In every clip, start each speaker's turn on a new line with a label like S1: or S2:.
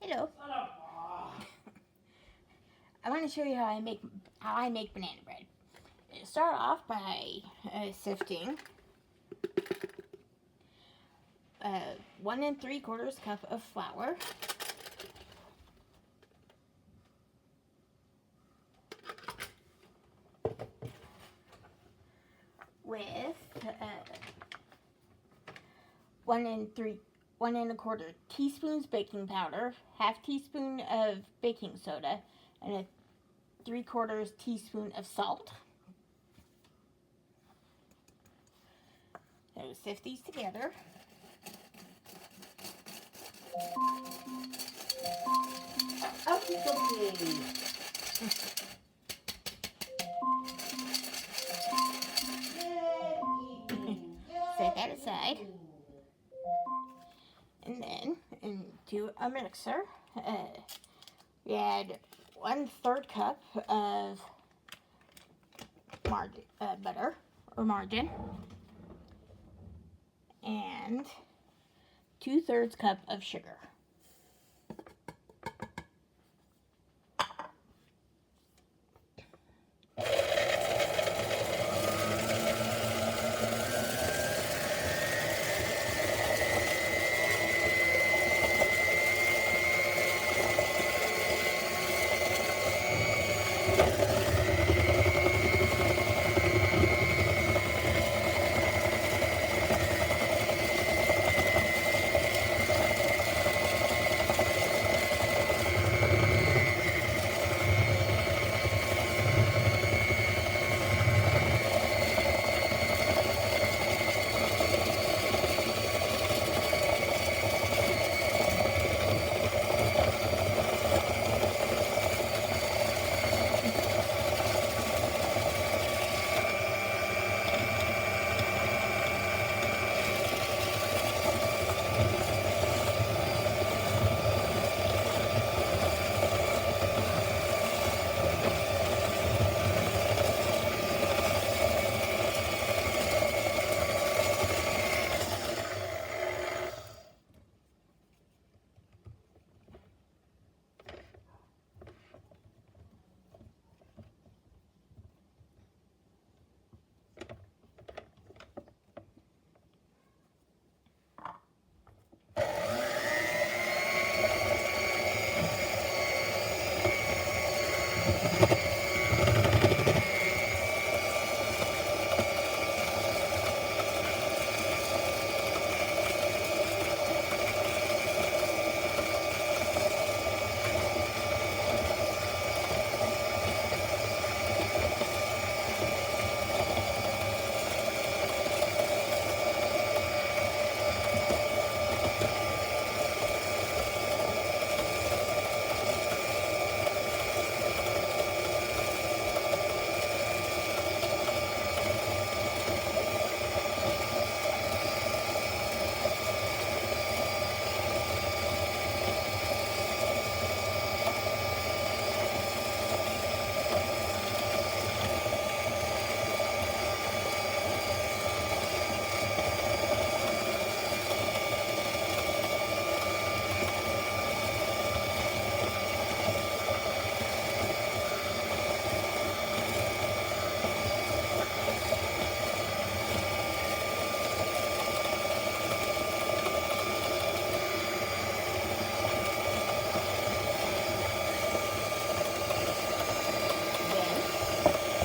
S1: Hello. I want to show you how I make banana bread. Start off by sifting 1 3/4 cup of flour, with 1 1/4 teaspoons baking powder, half teaspoon of baking soda, and a 3/4 teaspoon of salt. So sift these together.
S2: Okay.
S1: Set that aside. And then into a mixer, we add 1/3 cup of butter or margarine, and 2/3 cup of sugar.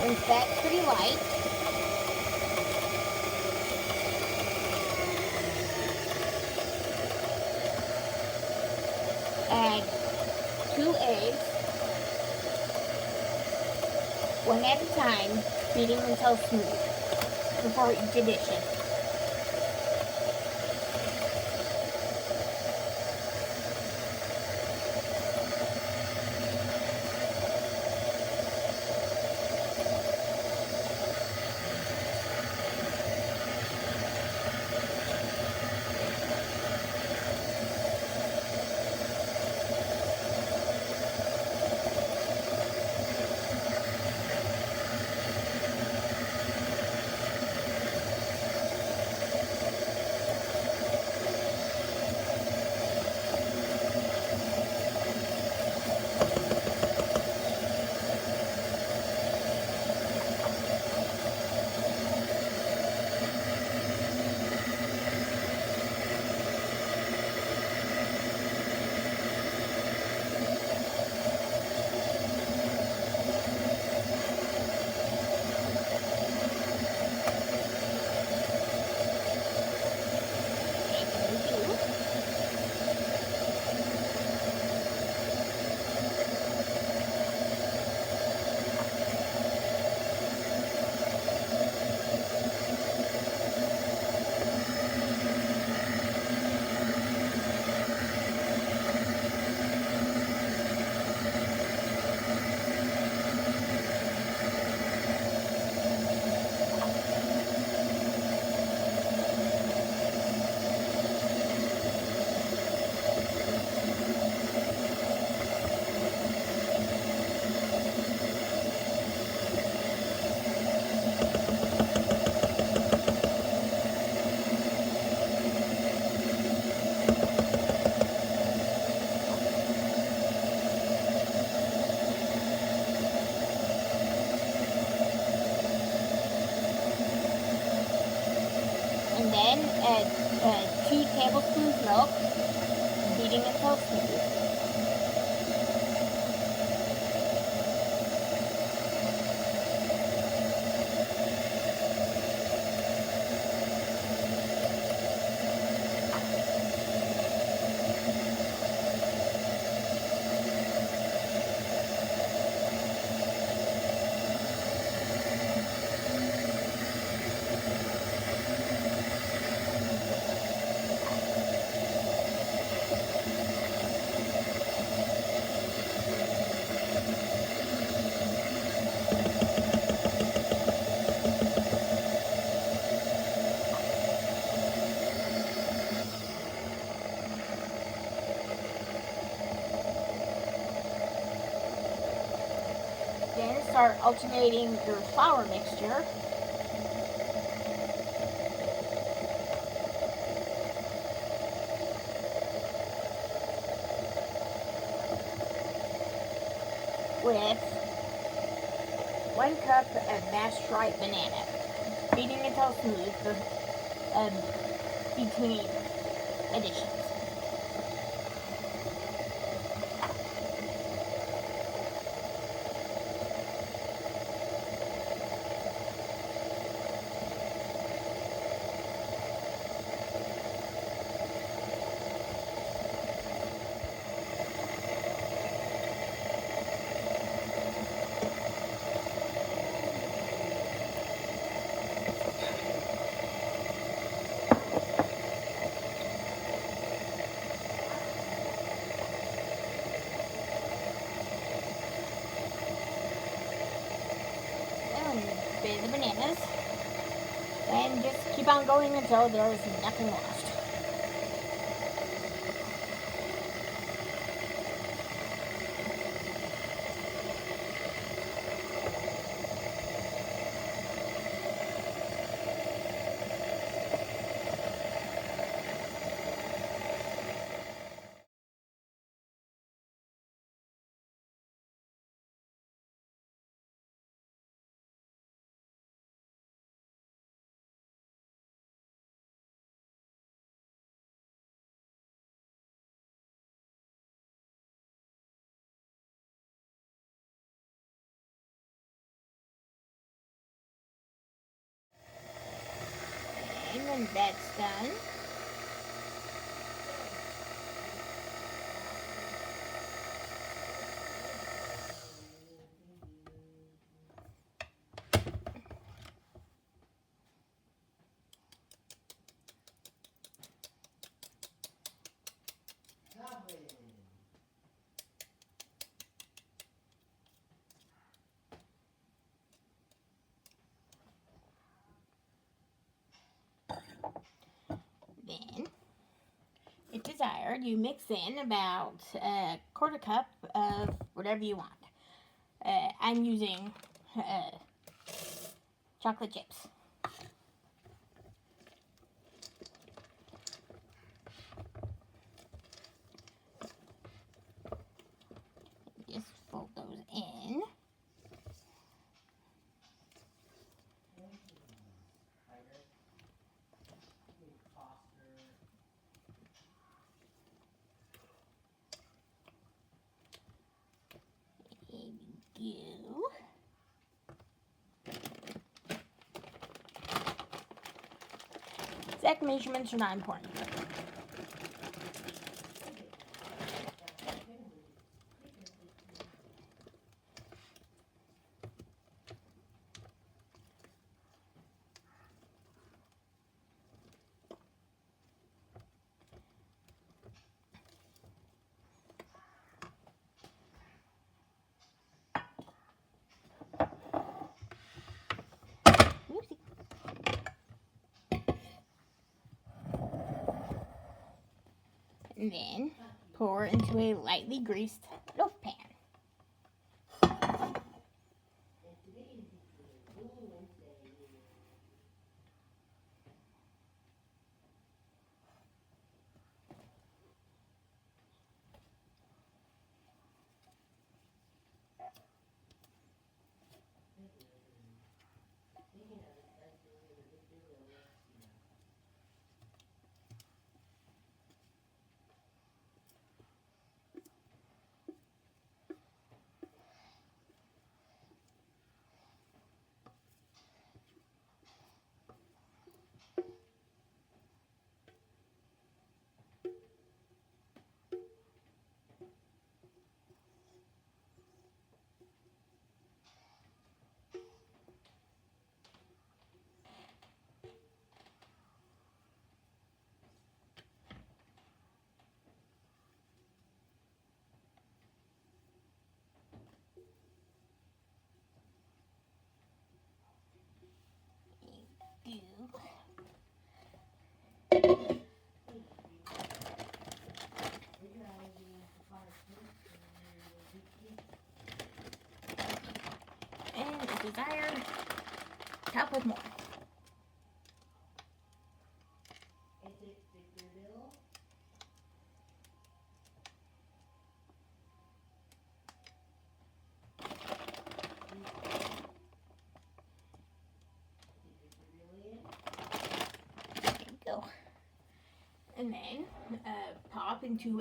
S1: Since that's pretty light, add 2 eggs, one at a time, beating until smooth before each addition. tablespoons milk, beating until smooth. Then start alternating your flour mixture with 1 cup of mashed ripe banana, beating until smooth between additions. Bit of the bananas, and just keep on going until there's nothing left. And when that's done, then, if desired, you mix in about a 1/4 cup of whatever you want. I'm using chocolate chips. Just fold those in. You. Exact measurements are not important. Whoopsie. And then pour into a lightly greased loaf pan. desired. Top with more.
S2: Is it the griddle?
S1: There you go. And then pop into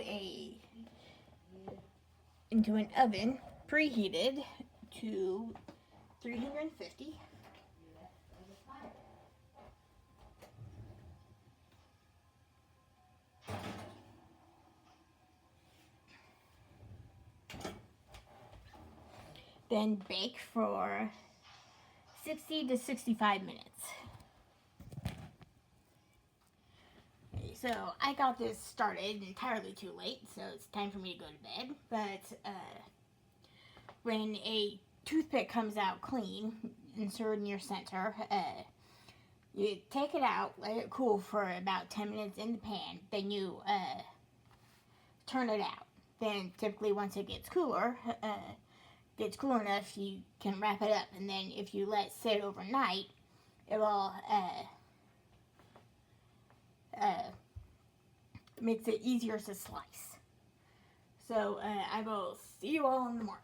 S1: an oven preheated to 350. Then bake for 60 to 65 minutes. Okay, so I got this started entirely too late, so it's time for me to go to bed. But when a toothpick comes out clean, inserted in your center, you take it out, let it cool for about 10 minutes in the pan, then you turn it out. Then typically once it gets cool enough, you can wrap it up, and then if you let it sit overnight, it will makes it easier to slice. So I will see you all in the morning.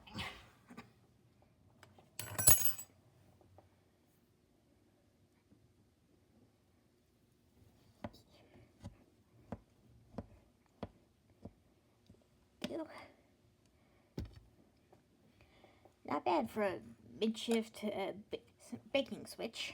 S1: Not bad for a mid-shift baking switch.